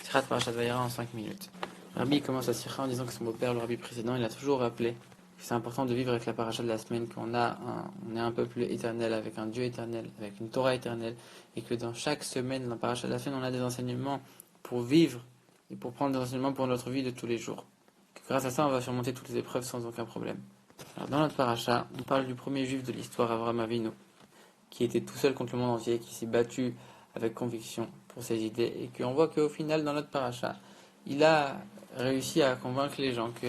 Sikhat Parashat Vayera en 5 minutes. Rabbi commence à Sikha en disant que son beau-père, le Rabbi précédent, il a toujours rappelé que c'est important de vivre avec la paracha de la semaine, on est un peuple éternel, avec un Dieu éternel, avec une Torah éternelle, et que dans chaque semaine, dans la paracha de la semaine, on a des enseignements pour vivre et pour prendre des enseignements pour notre vie de tous les jours. Que grâce à ça, on va surmonter toutes les épreuves sans aucun problème. Alors, dans notre paracha, on parle du premier juif de l'histoire, Avraham Avinu, qui était tout seul contre le monde entier, qui s'est battu avec conviction pour ses idées, et qu'on voit qu'au final, dans notre paracha, il a réussi à convaincre les gens que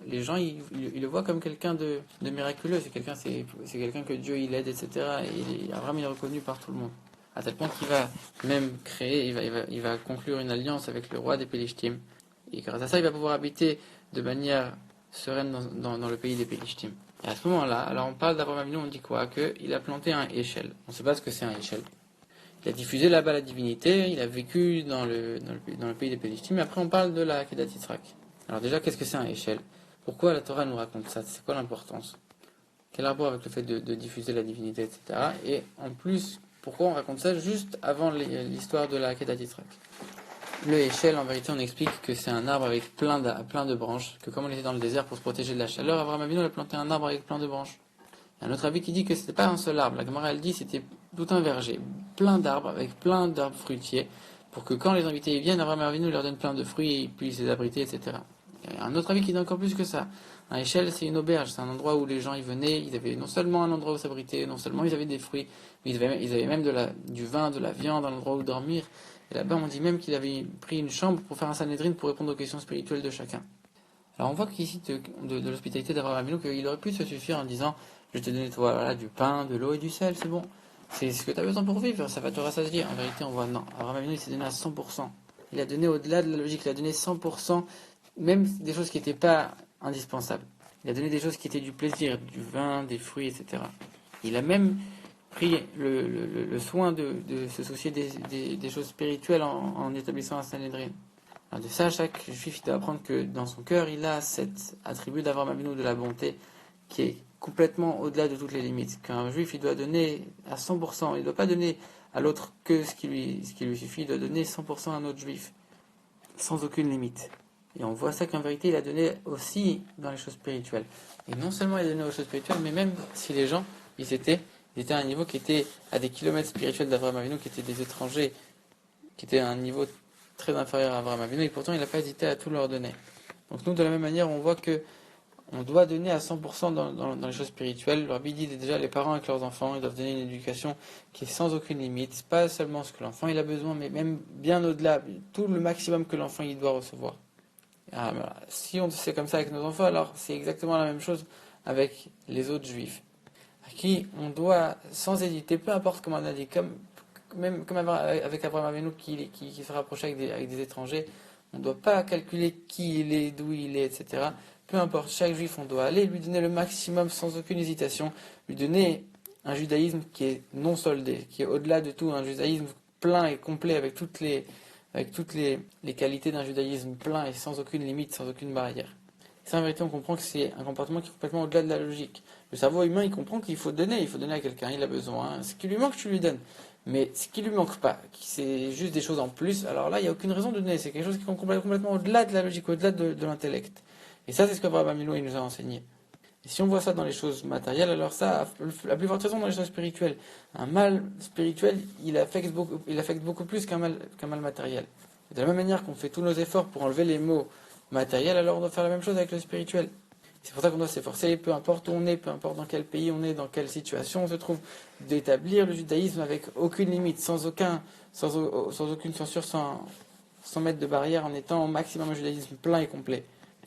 les gens ils le voient comme quelqu'un de miraculeux, c'est quelqu'un que Dieu il aide, etc. Et Abraham il est reconnu par tout le monde, à tel point qu'il va même créer, il va conclure une alliance avec le roi des Pélishtim, et grâce à ça il va pouvoir habiter de manière sereine dans le pays des Pélishtim. Et à ce moment-là, alors on parle d'Abraham Avinu, on dit quoi? Qu'il a planté un échelle. On ne sait pas ce que c'est un échelle. Il a diffusé là-bas la divinité, il a vécu dans le pays des Pélishtim, mais après on parle de la Kedat Yitzhak. Alors déjà, qu'est-ce que c'est un échelle? Pourquoi la Torah nous raconte ça? C'est quoi l'importance? Quel rapport avec le fait de diffuser la divinité, etc. Et en plus, pourquoi on raconte ça juste avant l'histoire de la Kedat Yitzhak? Le échelle, en vérité, on explique que c'est un arbre avec plein de branches, que comme on était dans le désert pour se protéger de la chaleur, Abraham Avinu a planté un arbre avec plein de branches. Il y a un autre avis qui dit que c'était pas un seul arbre. La Gemara elle dit que c'était tout un verger, plein d'arbres, avec plein d'arbres fruitiers, pour que quand les invités viennent, Abraham Avinu leur donne plein de fruits et ils puissent les abriter, etc. Il y a un autre avis qui dit encore plus que ça. Un échelle, c'est une auberge, c'est un endroit où les gens y venaient, ils avaient non seulement un endroit où s'abriter, non seulement ils avaient des fruits, mais ils avaient même du vin, de la viande, un endroit où dormir. Et là-bas, on dit même qu'il avait pris une chambre pour faire un Sanhédrin pour répondre aux questions spirituelles de chacun. Alors on voit qu'ici, de l'hospitalité d'Abraham Avinu, qu'il aurait pu se suffire en disant: je te donne toi voilà, du pain, de l'eau et du sel, c'est bon. C'est ce que tu as besoin pour vivre, ça va te rassasier. En vérité, on voit non. Abraham Avinu, il s'est donné à 100%. Il a donné au-delà de la logique, il a donné 100%, même des choses qui n'étaient pas indispensables. Il a donné des choses qui étaient du plaisir, du vin, des fruits, etc. Il a même pris le soin de se soucier des choses spirituelles en établissant un Sanhédrin. Alors de ça, chaque juif doit apprendre que dans son cœur, il a cet attribut d'Avraham Avinu, de la bonté, qui est complètement au-delà de toutes les limites. Qu'un juif, il doit donner à 100%. Il ne doit pas donner à l'autre que ce qui lui suffit. Il doit donner 100% à un autre juif, sans aucune limite. Et on voit ça qu'en vérité, il a donné aussi dans les choses spirituelles. Et non seulement il a donné aux choses spirituelles, mais même si les gens, ils étaient à un niveau qui était à des kilomètres spirituels d'Avraham Avinu, qui étaient des étrangers, qui étaient à un niveau très inférieur à Avraham Avinu, et pourtant il n'a pas hésité à tout leur donner. Donc nous, de la même manière, on voit que on doit donner à 100% dans les choses spirituelles. Le Rabbi dit déjà, les parents avec leurs enfants, ils doivent donner une éducation qui est sans aucune limite. C'est pas seulement ce que l'enfant il a besoin, mais même bien au-delà, tout le maximum que l'enfant il doit recevoir. Voilà. Si on fait comme ça avec nos enfants, alors c'est exactement la même chose avec les autres juifs, à qui on doit, sans hésiter, peu importe comment on a dit, comme avec Abraham Avinu qui se rapprochait avec des étrangers, on ne doit pas calculer qui il est, d'où il est, etc. Peu importe, chaque juif, on doit aller lui donner le maximum sans aucune hésitation, lui donner un judaïsme qui est non soldé, qui est au-delà de tout, un judaïsme plein et complet avec toutes les qualités d'un judaïsme plein et sans aucune limite, sans aucune barrière. Et ça, en vérité, on comprend que c'est un comportement qui est complètement au-delà de la logique. Le cerveau humain, il comprend qu'il faut donner à quelqu'un, il a besoin. Ce qui lui manque, tu lui donnes. Mais ce qui lui manque pas, c'est juste des choses en plus, alors là, il n'y a aucune raison de donner. C'est quelque chose qui est complètement au-delà de la logique, au-delà de l'intellect. Et ça, c'est ce qu'Abraham Avinu nous a enseigné. Et si on voit ça dans les choses matérielles, alors ça, la plus forte raison dans les choses spirituelles. Un mal spirituel, il affecte beaucoup plus qu'un mal matériel. Et de la même manière qu'on fait tous nos efforts pour enlever les maux matériels, alors on doit faire la même chose avec le spirituel. C'est pour ça qu'on doit s'efforcer, peu importe où on est, peu importe dans quel pays on est, dans quelle situation on se trouve, d'établir le judaïsme avec aucune limite, sans aucune censure, sans mettre de barrière, en étant au maximum un judaïsme plein et complet.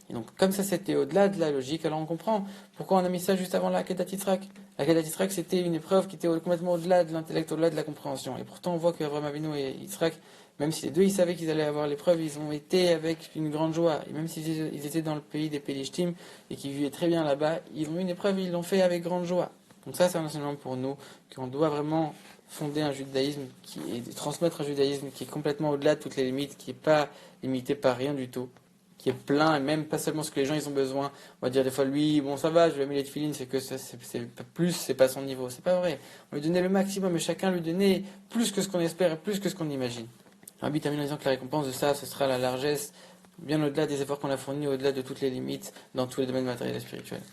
Et donc, comme ça c'était au-delà de la logique, alors on comprend pourquoi on a mis ça juste avant la Kedat Yitzhak. La Kedat Yitzhak, c'était une épreuve qui était complètement au-delà de l'intellect, au-delà de la compréhension. Et pourtant, on voit qu'Avraham Avinu et Yitzhak, même si les deux ils savaient qu'ils allaient avoir l'épreuve, ils ont été avec une grande joie. Et même s'ils étaient dans le pays des Pélishtim et qu'ils vivaient très bien là-bas, ils ont eu une épreuve et ils l'ont fait avec grande joie. Donc ça, c'est un enseignement pour nous, qu'on doit vraiment fonder un judaïsme et transmettre un judaïsme qui est complètement au-delà de toutes les limites, qui n'est pas limité par rien du tout, qui est plein, et même pas seulement ce que les gens ils ont besoin. On va dire des fois, lui, bon ça va, je lui ai mis les tefilines, c'est que c'est pas son niveau. C'est pas vrai. On lui donnait le maximum, et chacun lui donnait plus que ce qu'on espère et plus que ce qu'on imagine. Rabbi termine en disant que la récompense de ça, ce sera la largesse, bien au-delà des efforts qu'on a fournis, au-delà de toutes les limites, dans tous les domaines matériels et spirituels.